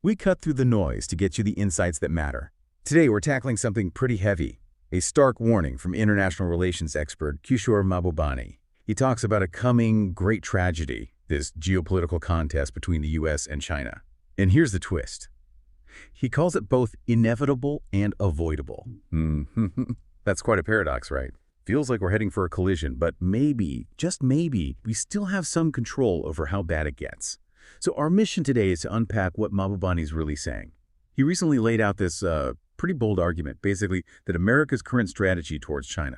We cut through the noise to get you the insights that matter. Today, we're tackling something pretty heavy, a stark warning from international relations expert Kishore Mahbubani. He talks about a coming great tragedy, this geopolitical contest between the US and China. And here's the twist. He calls it both inevitable and avoidable. That's quite a paradox, right? Feels like we're heading for a collision, but maybe, just maybe, we still have some control over how bad it gets. So our mission today is to unpack what Mahbubani is really saying. He recently laid out this pretty bold argument, basically, that America's current strategy towards China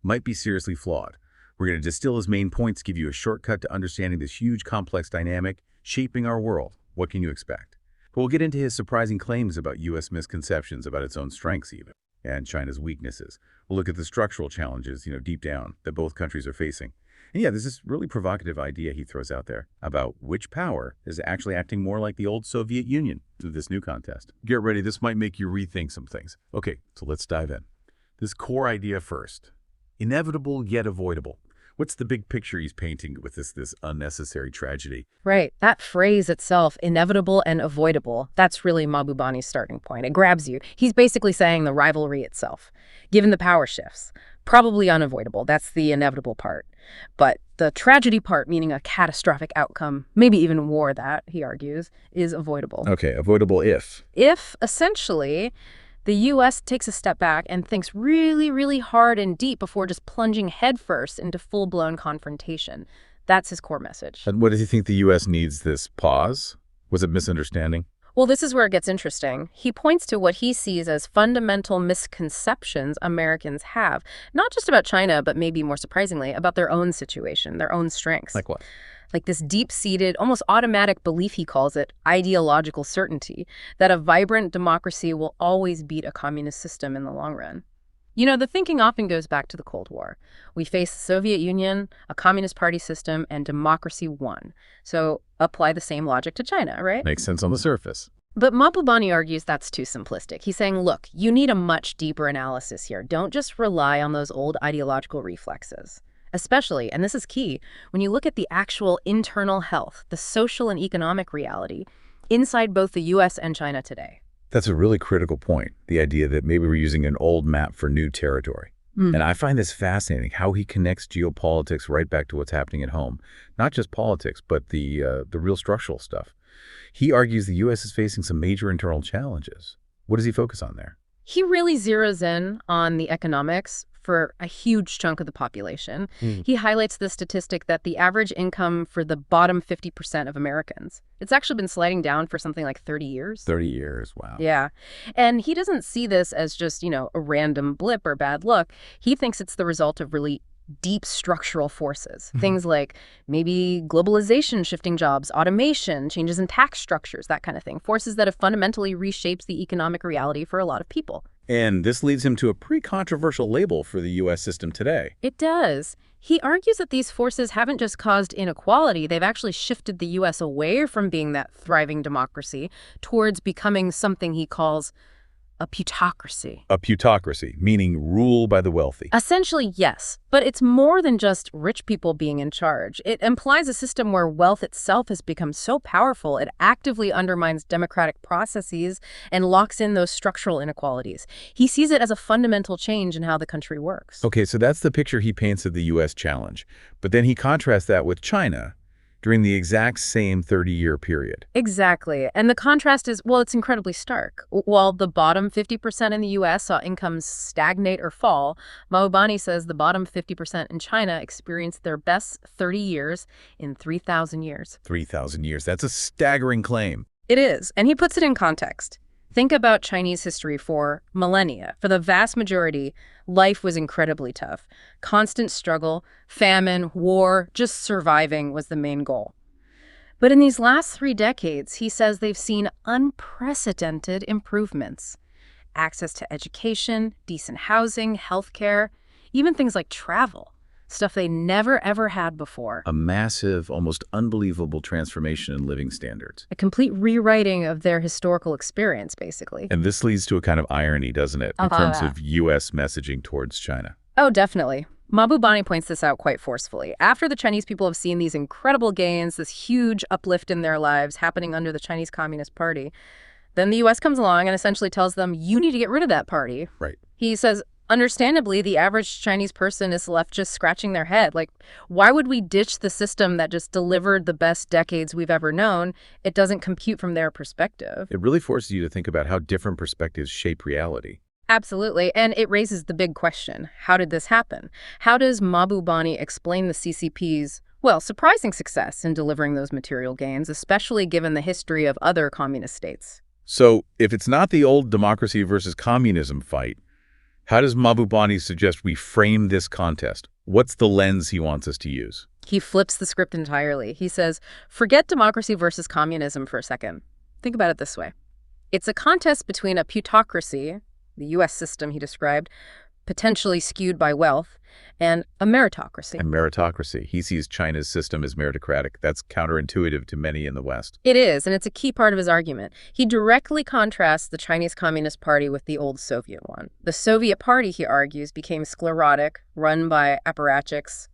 might be seriously flawed. We're going to distill his main points, give you a shortcut to understanding this huge, complex dynamic shaping our world. What can you expect? But we'll get into his surprising claims about U.S. misconceptions about its own strengths even, and China's weaknesses. We'll look at the structural challenges, deep down, that both countries are facing. And yeah, there's this really provocative idea he throws out there about which power is actually acting more like the old Soviet Union through this new contest. Get ready, this might make you rethink some things. Okay, so let's dive in. This core idea first. Inevitable yet avoidable. What's the big picture he's painting with this unnecessary tragedy? Right. That phrase itself, inevitable and avoidable, that's really Mahbubani's starting point. It grabs you. He's basically saying the rivalry itself, given the power shifts, probably unavoidable. That's the inevitable part. But the tragedy part, meaning a catastrophic outcome, maybe even war, that, he argues, is avoidable. Okay, avoidable if? If, essentially, the U.S. takes a step back and thinks really, really hard and deep before just plunging headfirst into full-blown confrontation. That's his core message. And what does he think the U.S. needs this pause? Was it misunderstanding? Well, this is where it gets interesting. He points to what he sees as fundamental misconceptions Americans have, not just about China, but maybe more surprisingly, about their own situation, their own strengths. Like what? Like this deep-seated, almost automatic belief, he calls it, ideological certainty, that a vibrant democracy will always beat a communist system in the long run. The thinking often goes back to the Cold War. We face the Soviet Union, a communist party system, and democracy won. So apply the same logic to China, right? Makes sense on the surface. But Mahbubani argues that's too simplistic. He's saying, look, you need a much deeper analysis here. Don't just rely on those old ideological reflexes. Especially, and this is key, when you look at the actual internal health, the social and economic reality inside both the U.S. and China today. That's a really critical point, the idea that maybe we're using an old map for new territory. And I find this fascinating, how he connects geopolitics right back to what's happening at home. Not just politics, but the real structural stuff. He argues the U.S. is facing some major internal challenges. What does he focus on there? He really zeroes in on the economics for a huge chunk of the population. He highlights the statistic that the average income for the bottom 50% of Americans, it's actually been sliding down for something like 30 years. 30 years, wow. Yeah. And he doesn't see this as just, a random blip or bad luck. He thinks it's the result of really deep structural forces. Things like maybe globalization shifting jobs, automation, changes in tax structures, that kind of thing. Forces that have fundamentally reshaped the economic reality for a lot of people. And this leads him to a pretty controversial label for the U.S. system today. It does. He argues that these forces haven't just caused inequality, they've actually shifted the U.S. away from being that thriving democracy towards becoming something he calls a plutocracy. A plutocracy, meaning rule by the wealthy. Essentially, yes. But it's more than just rich people being in charge. It implies a system where wealth itself has become so powerful, it actively undermines democratic processes and locks in those structural inequalities. He sees it as a fundamental change in how the country works. Okay, so that's the picture he paints of the U.S. challenge. But then he contrasts that with China during the exact same 30-year period. Exactly. And the contrast is, well, it's incredibly stark. While the bottom 50% in the U.S. saw incomes stagnate or fall, Mahbubani says the bottom 50% in China experienced their best 30 years in 3,000 years. 3,000 years. That's a staggering claim. It is. And he puts it in context. Think about Chinese history for millennia. For the vast majority, life was incredibly tough. Constant struggle, famine, war, just surviving was the main goal. But in these last 3 decades, he says they've seen unprecedented improvements. Access to education, decent housing, healthcare, even things like travel. Stuff they never, ever had before. A massive, almost unbelievable transformation in living standards. A complete rewriting of their historical experience, basically. And this leads to a kind of irony, doesn't it, in terms of U.S. messaging towards China? Oh, definitely. Mahbubani points this out quite forcefully. After the Chinese people have seen these incredible gains, this huge uplift in their lives happening under the Chinese Communist Party, then the U.S. comes along and essentially tells them, you need to get rid of that party. Right. He says, understandably, the average Chinese person is left just scratching their head. Like, why would we ditch the system that just delivered the best decades we've ever known? It doesn't compute from their perspective. It really forces you to think about how different perspectives shape reality. Absolutely. And it raises the big question. How did this happen? How does Mahbubani explain the CCP's, well, surprising success in delivering those material gains, especially given the history of other communist states? So, if it's not the old democracy versus communism fight, how does Mahbubani suggest we frame this contest? What's the lens he wants us to use? He flips the script entirely. He says, forget democracy versus communism for a second. Think about it this way. It's a contest between a plutocracy, the U.S. system he described, potentially skewed by wealth, and a meritocracy. And meritocracy. He sees China's system as meritocratic. That's counterintuitive to many in the West. It is, and it's a key part of his argument. He directly contrasts the Chinese Communist Party with the old Soviet one. The Soviet Party, he argues, became sclerotic, run by apparatchiks,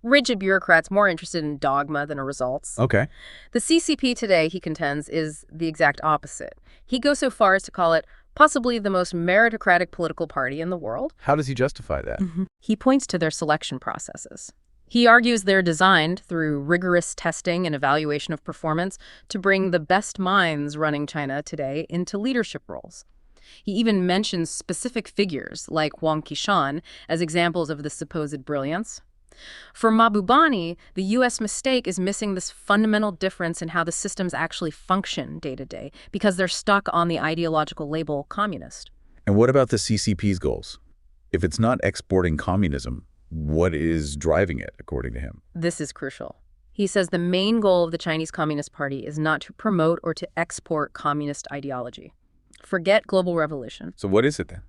rigid bureaucrats more interested in dogma than in results. Okay. The CCP today, he contends, is the exact opposite. He goes so far as to call it possibly the most meritocratic political party in the world. How does he justify that? He points to their selection processes. He argues they're designed through rigorous testing and evaluation of performance to bring the best minds running China today into leadership roles. He even mentions specific figures like Wang Qishan as examples of the supposed brilliance. For Mahbubani, the U.S. mistake is missing this fundamental difference in how the systems actually function day to day because they're stuck on the ideological label communist. And what about the CCP's goals? If it's not exporting communism, what is driving it, according to him? This is crucial. He says the main goal of the Chinese Communist Party is not to promote or to export communist ideology. Forget global revolution. So what is it then?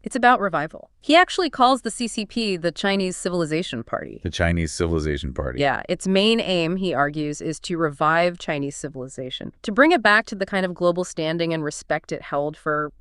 It's about revival. He actually calls the CCP the Chinese Civilization Party. The Chinese Civilization Party. Yeah, its main aim, he argues, is to revive Chinese civilization, to bring it back to the kind of global standing and respect it held for,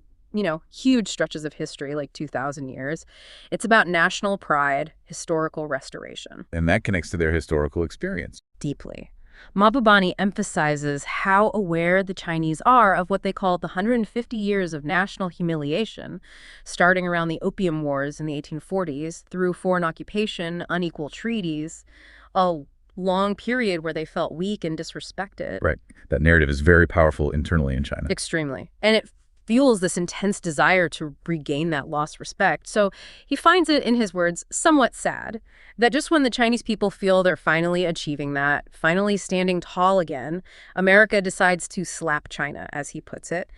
huge stretches of history, like 2,000 years. It's about national pride, historical restoration. And that connects to their historical experience. Deeply. Mahbubani emphasizes how aware the Chinese are of what they call the 150 years of national humiliation, starting around the Opium Wars in the 1840s through foreign occupation, unequal treaties, a long period where they felt weak and disrespected. Right. That narrative is very powerful internally in China. Extremely. And it fuels this intense desire to regain that lost respect. So he finds it, in his words, somewhat sad that just when the Chinese people feel they're finally achieving that, finally standing tall again, America decides to slap China, as he puts it.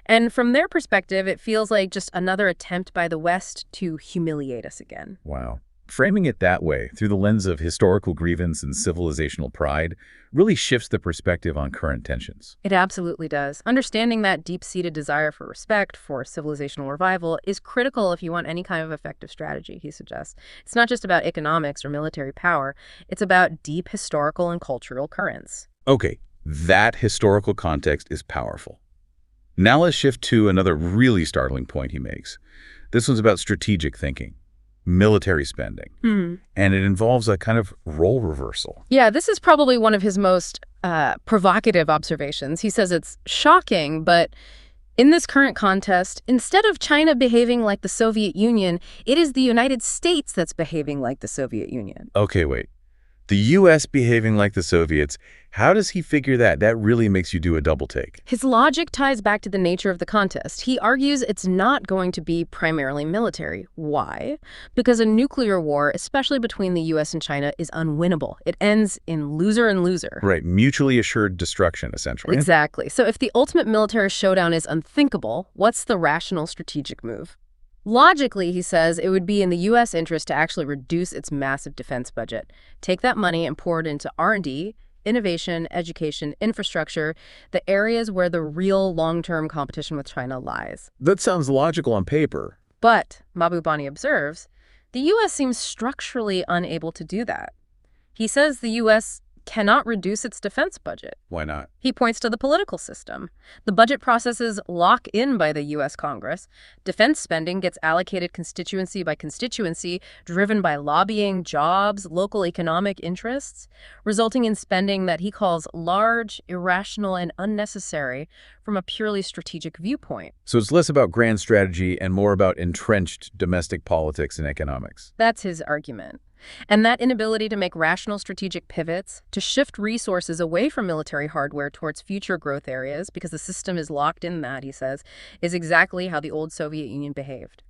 And from their perspective, it feels like just another attempt by the West to humiliate us again. Wow. Framing it that way, through the lens of historical grievance and civilizational pride, really shifts the perspective on current tensions. It absolutely does. Understanding that deep-seated desire for respect, for civilizational revival, is critical if you want any kind of effective strategy, he suggests. It's not just about economics or military power. It's about deep historical and cultural currents. Okay, that historical context is powerful. Now let's shift to another really startling point he makes. This one's about strategic thinking. Military spending. And it involves a kind of role reversal. Yeah, this is probably one of his most provocative observations. He says it's shocking, but in this current contest, instead of China behaving like the Soviet Union, it is the United States that's behaving like the Soviet Union. Okay, wait. The U.S. behaving like the Soviets, how does he figure that? That really makes you do a double take. His logic ties back to the nature of the contest. He argues it's not going to be primarily military. Why? Because a nuclear war, especially between the U.S. and China, is unwinnable. It ends in loser and loser. Right, mutually assured destruction, essentially. Exactly. So if the ultimate military showdown is unthinkable, what's the rational strategic move? Logically, he says, it would be in the U.S. interest to actually reduce its massive defense budget. Take that money and pour it into R&D, innovation, education, infrastructure, the areas where the real long-term competition with China lies. That sounds logical on paper. But, Mahbubani observes, the U.S. seems structurally unable to do that. He says the U.S. cannot reduce its defense budget. Why not? He points to the political system. The budget processes lock in by the U.S. Congress. Defense spending gets allocated constituency by constituency, driven by lobbying, jobs, local economic interests, resulting in spending that he calls large, irrational, and unnecessary from a purely strategic viewpoint. So it's less about grand strategy and more about entrenched domestic politics and economics. That's his argument. And that inability to make rational strategic pivots, to shift resources away from military hardware towards future growth areas, because the system is locked in that, he says, is exactly how the old Soviet Union behaved.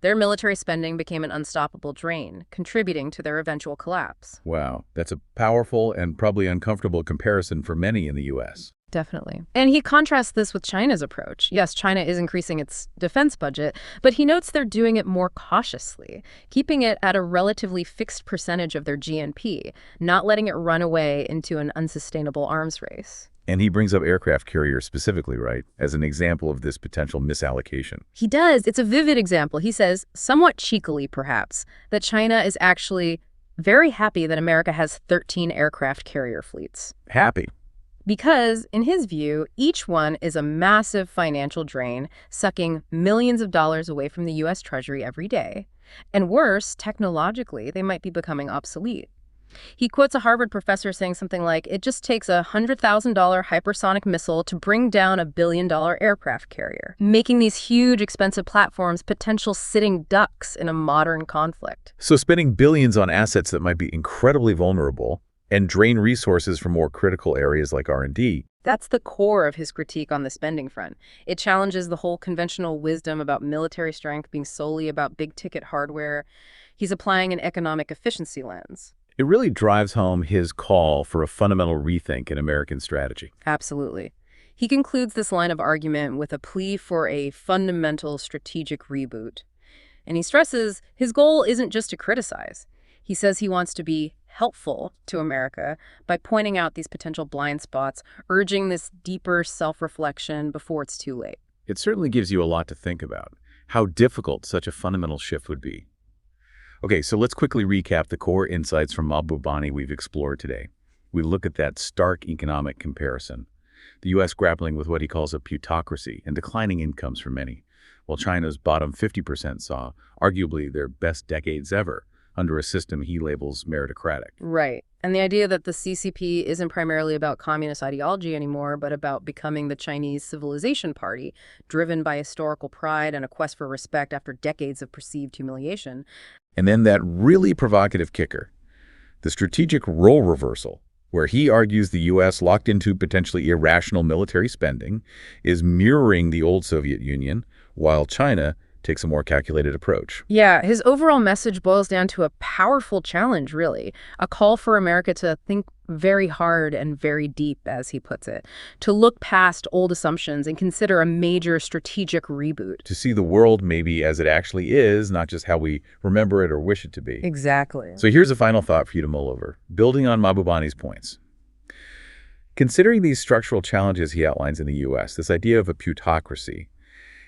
Their military spending became an unstoppable drain, contributing to their eventual collapse. Wow, that's a powerful and probably uncomfortable comparison for many in the U.S. Definitely. And he contrasts this with China's approach. Yes, China is increasing its defense budget, but he notes they're doing it more cautiously, keeping it at a relatively fixed percentage of their GNP, not letting it run away into an unsustainable arms race. And he brings up aircraft carriers specifically, right, as an example of this potential misallocation. He does. It's a vivid example. He says, somewhat cheekily perhaps, that China is actually very happy that America has 13 aircraft carrier fleets. Happy. Because, in his view, each one is a massive financial drain, sucking millions of dollars away from the U.S. Treasury every day. And worse, technologically, they might be becoming obsolete. He quotes a Harvard professor saying something like, it just takes a $100,000 hypersonic missile to bring down a billion-dollar aircraft carrier, making these huge, expensive platforms potential sitting ducks in a modern conflict. So spending billions on assets that might be incredibly vulnerable and drain resources from more critical areas like R&D. That's the core of his critique on the spending front. It challenges the whole conventional wisdom about military strength being solely about big-ticket hardware. He's applying an economic efficiency lens. It really drives home his call for a fundamental rethink in American strategy. Absolutely. He concludes this line of argument with a plea for a fundamental strategic reboot. And he stresses his goal isn't just to criticize. He says he wants to be helpful to America by pointing out these potential blind spots, urging this deeper self-reflection before it's too late. It certainly gives you a lot to think about, how difficult such a fundamental shift would be. Okay, so let's quickly recap the core insights from Mahbubani we've explored today. We look at that stark economic comparison. The U.S. grappling with what he calls a plutocracy and declining incomes for many, while China's bottom 50% saw arguably their best decades ever under a system he labels meritocratic. Right. And the idea that the CCP isn't primarily about communist ideology anymore, but about becoming the Chinese civilization party, driven by historical pride and a quest for respect after decades of perceived humiliation. And then that really provocative kicker, the strategic role reversal, where he argues the U.S. locked into potentially irrational military spending is mirroring the old Soviet Union, while China takes a more calculated approach. Yeah, his overall message boils down to a powerful challenge, really. A call for America to think very hard and very deep, as he puts it. To look past old assumptions and consider a major strategic reboot. To see the world maybe as it actually is, not just how we remember it or wish it to be. Exactly. So here's a final thought for you to mull over, building on Mahbubani's points. Considering these structural challenges he outlines in the U.S., this idea of a plutocracy,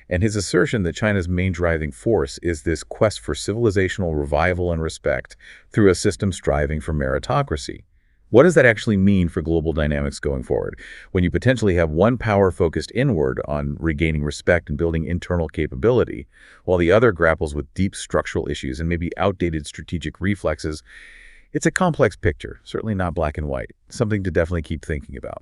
and his assertion that China's main driving force is this quest for civilizational revival and respect through a system striving for meritocracy. What does that actually mean for global dynamics going forward, when you potentially have one power focused inward on regaining respect and building internal capability, while the other grapples with deep structural issues and maybe outdated strategic reflexes? It's a complex picture, certainly not black and white, something to definitely keep thinking about.